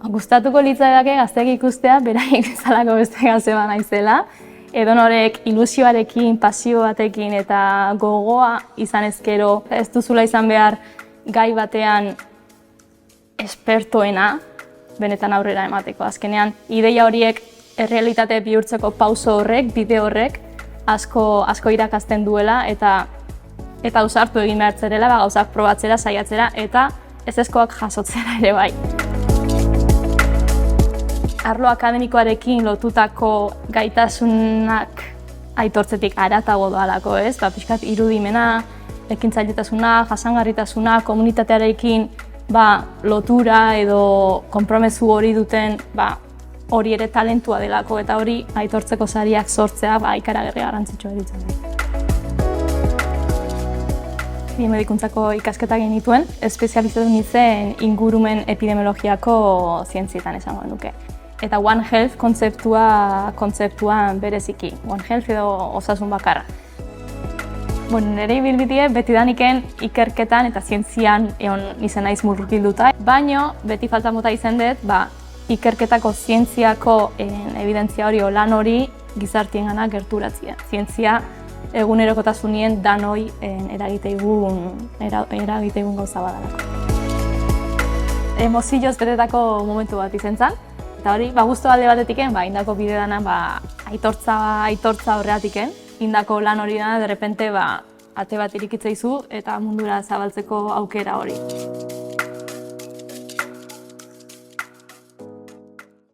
Gustatuko litzaidake gazteak ikustea, beraik bezalako beste gazte bat naizela. Edonorek ilusioarekin, pasio batekin eta gogoa izan ezkero, ez duzula izan behar gai batean espertoena, benetan aurrera emateko. Azkenean, ideia horiek errealitate bihurtzeko pauso horrek, bide horrek, asko irakasten duela eta ausartu egin behar zerela, gauzak probatzera, saiatzera eta ezezkoak jasotzera ere bai. Arlo akademikoarekin lotutako gaitasunak aitortzetik haratago doalako, ez? Pixkat irudimena, ekintzailetasuna, jasangarritasuna, komunitatearekin lotura edo konpromezu hori duten hori ere talentua delako eta hori aitortzeko sariak sortzea ikaragarri garrantzitsua ditzen. Medikuntzako ikasketak egin nituen, espezializatu nintzen ingurumen epidemiologiako zientzietan esango nuke. Eta One Health kontzeptuan bereziki, One Health edo osasun bakarra. Nire ibilbidea betidaniken ikerketan eta zientzian egon izan naiz murgilduta, baina beti falta mota izan dut ikerketako zientziako evidentzia hori o lan hori gizartiengana gerturatzea. Zientzia egunerokotasunien danoi eragiteigun gauza badalako. Emozioz betetako momentu bat izan zen, eta hori guztu alde batetiken, indako bide dana aitortza horreatiken, indako lan hori dana derrepente ate bat irikitzeizu eta mundura zabaltzeko aukera hori.